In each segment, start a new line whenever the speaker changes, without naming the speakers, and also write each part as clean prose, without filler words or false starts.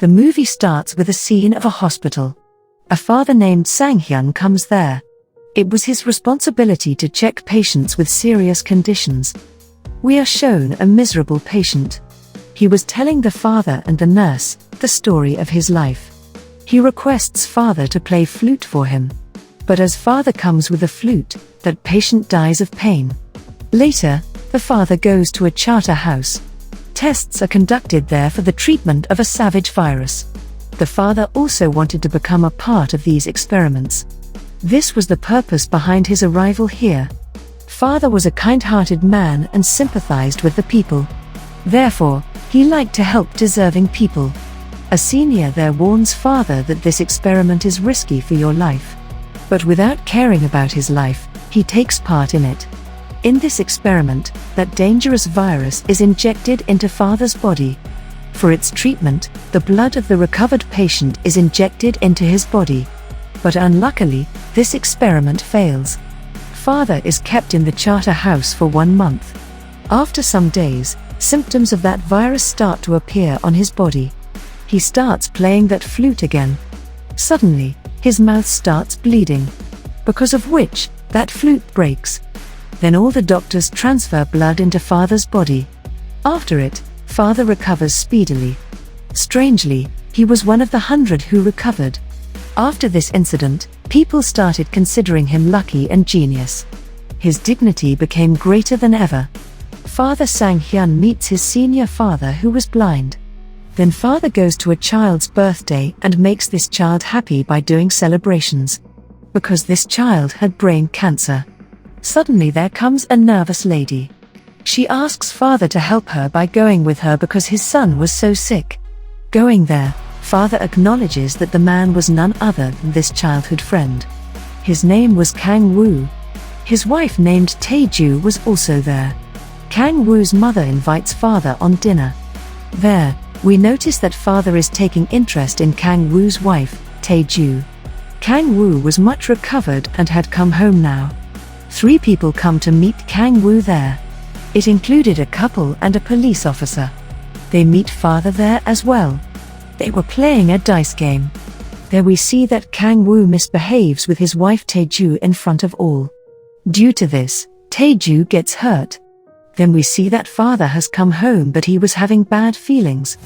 The movie starts with a scene of a hospital. A father named Sang-hyun comes there. It was his responsibility to check patients with serious conditions. We are shown a miserable patient. He was telling the father and the nurse the story of his life. He requests father to play flute for him. But as father comes with a flute, that patient dies of pain. Later, the father goes to a charter house. Tests are conducted there for the treatment of a savage virus. The father also wanted to become a part of these experiments. This was the purpose behind his arrival here. Father was a kind-hearted man and sympathized with the people. Therefore, he liked to help deserving people. A senior there warns father that this experiment is risky for your life. But without caring about his life, he takes part in it. In this experiment, that dangerous virus is injected into father's body. For its treatment, the blood of the recovered patient is injected into his body. But unluckily, this experiment fails. Father is kept in the charter house for 1 month. After some days, symptoms of that virus start to appear on his body. He starts playing that flute again. Suddenly, his mouth starts bleeding. Because of which, that flute breaks. Then all the doctors transfer blood into father's body. After it, father recovers speedily. Strangely, he was one of the 100 who recovered. After this incident, people started considering him lucky and genius. His dignity became greater than ever. Father Sang-hyun meets his senior father who was blind. Then father goes to a child's birthday and makes this child happy by doing celebrations. Because this child had brain cancer. Suddenly there comes a nervous lady. She asks father to help her by going with her because his son was so sick. Going there, father acknowledges that the man was none other than this childhood friend. His name was Kang Woo. His wife named Tae-ju was also there. Kang Woo's mother invites father on dinner. There, we notice that father is taking interest in Kang Woo's wife, Tae-ju. Kang Woo was much recovered and had come home now. 3 people come to meet Kang Woo there. It included a couple and a police officer. They meet father there as well. They were playing a dice game. There we see that Kang Woo misbehaves with his wife Tae-ju in front of all. Due to this, Tae-ju gets hurt. Then we see that father has come home but he was having bad feelings.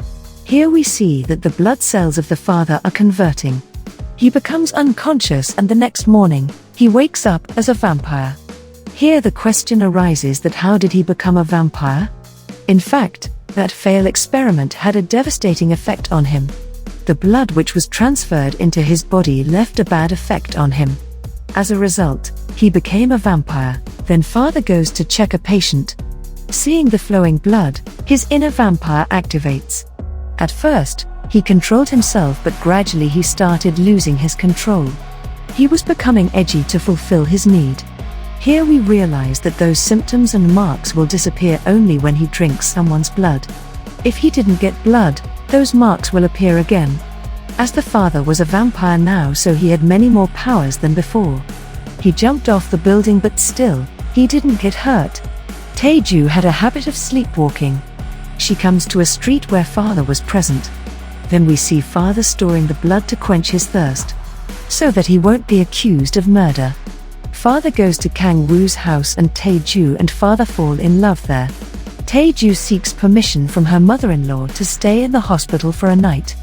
Here we see that the blood cells of the father are converting. He becomes unconscious and the next morning, he wakes up as a vampire. Here the question arises that how did he become a vampire? In fact, that failed experiment had a devastating effect on him. The blood which was transferred into his body left a bad effect on him. As a result, he became a vampire. Then father goes to check a patient. Seeing the flowing blood, his inner vampire activates. At first, he controlled himself but gradually he started losing his control. He was becoming edgy to fulfill his need. Here we realize that those symptoms and marks will disappear only when he drinks someone's blood. If he didn't get blood, those marks will appear again. As the father was a vampire now, so he had many more powers than before. He jumped off the building but still, he didn't get hurt. Tae-ju had a habit of sleepwalking. She comes to a street where father was present. Then we see father storing the blood to quench his thirst, so that he won't be accused of murder. Father goes to Kang Woo's house and Tae-ju and father fall in love there. Tae-ju seeks permission from her mother-in-law to stay in the hospital for a night.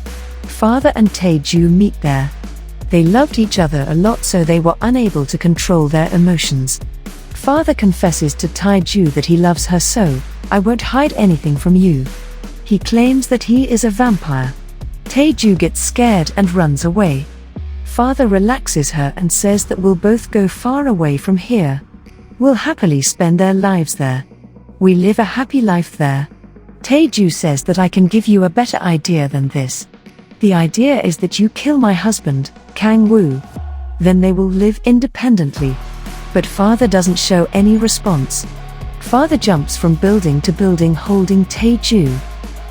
Father and Tae-ju meet there. They loved each other a lot so they were unable to control their emotions. Father confesses to Tae-ju that he loves her so, "I won't hide anything from you." He claims that he is a vampire. Tae-ju gets scared and runs away. Father relaxes her and says that we'll both go far away from here. We'll happily spend their lives there. We live a happy life there. Tae-ju says that I can give you a better idea than this. The idea is that you kill my husband, Kang Woo. Then they will live independently. But father doesn't show any response. Father jumps from building to building holding Tae-ju.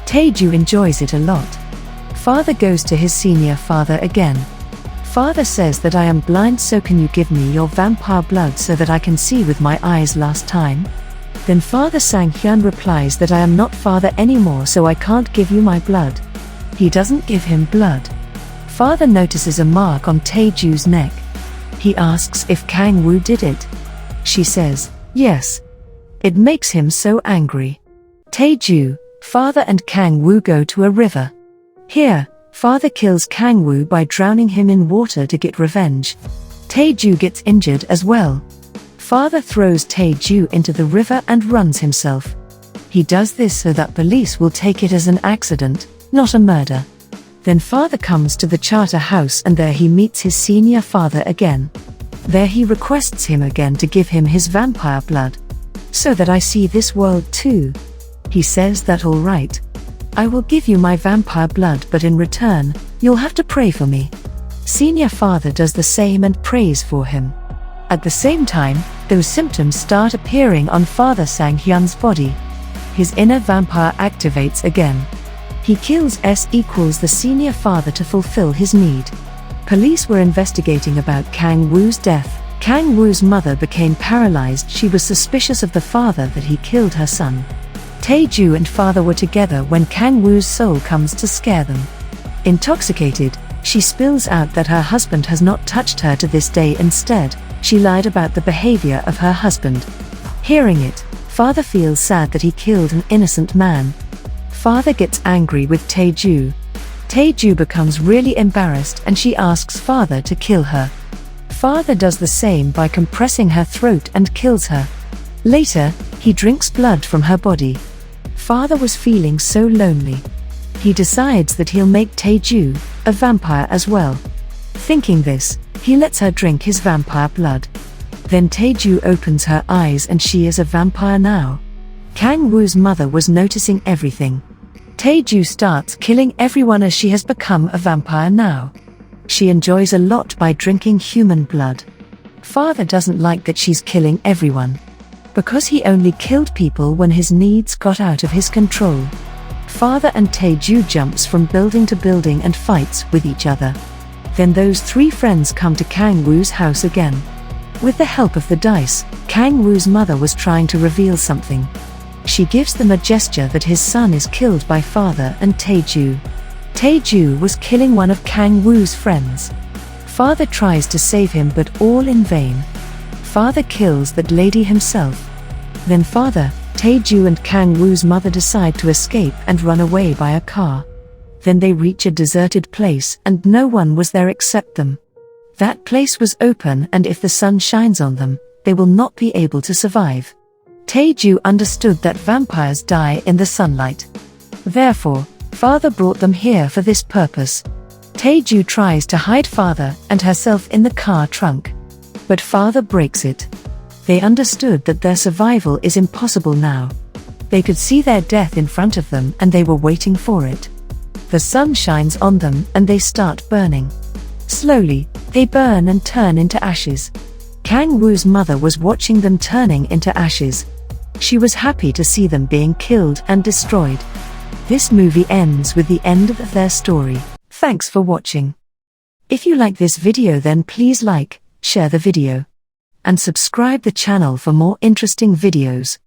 Tae-ju enjoys it a lot. Father goes to his senior father again. Father says that I am blind, so can you give me your vampire blood so that I can see with my eyes last time? Then Father Sang-hyun replies that I am not father anymore, so I can't give you my blood. He doesn't give him blood. Father notices a mark on Taeju's neck. He asks if Kang-woo did it. She says, yes. It makes him so angry. Taeju, father and Kang-woo go to a river. Here, father kills Kang-woo by drowning him in water to get revenge. Taeju gets injured as well. Father throws Taeju into the river and runs himself. He does this so that police will take it as an accident, not a murder. Then father comes to the charter house and there he meets his senior father again. There he requests him again to give him his vampire blood. So that I see this world too. He says that all right. I will give you my vampire blood, but in return, you'll have to pray for me. Senior father does the same and prays for him. At the same time, those symptoms start appearing on Father Sang-hyun's body. His inner vampire activates again. He kills the senior father to fulfill his need. Police were investigating about Kang-woo's death. Kang-woo's mother became paralyzed. She was suspicious of the father that he killed her son. Taeju and father were together when Kang-woo's soul comes to scare them. Intoxicated, she spills out that her husband has not touched her to this day. Instead, she lied about the behavior of her husband. Hearing it, father feels sad that he killed an innocent man. Father gets angry with Taeju. Taeju becomes really embarrassed and she asks father to kill her. Father does the same by compressing her throat and kills her. Later, he drinks blood from her body. Father was feeling so lonely. He decides that he'll make Taeju a vampire as well. Thinking this, he lets her drink his vampire blood. Then Taeju opens her eyes and she is a vampire now. Kang-woo's mother was noticing everything. Taeju starts killing everyone as she has become a vampire now. She enjoys a lot by drinking human blood. Father doesn't like that she's killing everyone. Because he only killed people when his needs got out of his control. Father and Taeju jumps from building to building and fights with each other. Then those three friends come to Kang-woo's house again. With the help of the dice, Kang-woo's mother was trying to reveal something. She gives them a gesture that his son is killed by father and Taeju. Taeju was killing one of Kang-woo's friends. Father tries to save him but all in vain. Father kills that lady himself. Then father, Taeju and Kang-woo's mother decide to escape and run away by a car. Then they reach a deserted place and no one was there except them. That place was open and if the sun shines on them, they will not be able to survive. Taeju understood that vampires die in the sunlight. Therefore, father brought them here for this purpose. Taeju tries to hide father and herself in the car trunk. But father breaks it. They understood that their survival is impossible now. They could see their death in front of them and they were waiting for it. The sun shines on them and they start burning. Slowly, they burn and turn into ashes. Kang-woo's mother was watching them turning into ashes. She was happy to see them being killed and destroyed. This movie ends with the end of their story. Thanks for watching. If you like this video then please like, share the video, and subscribe the channel for more interesting videos.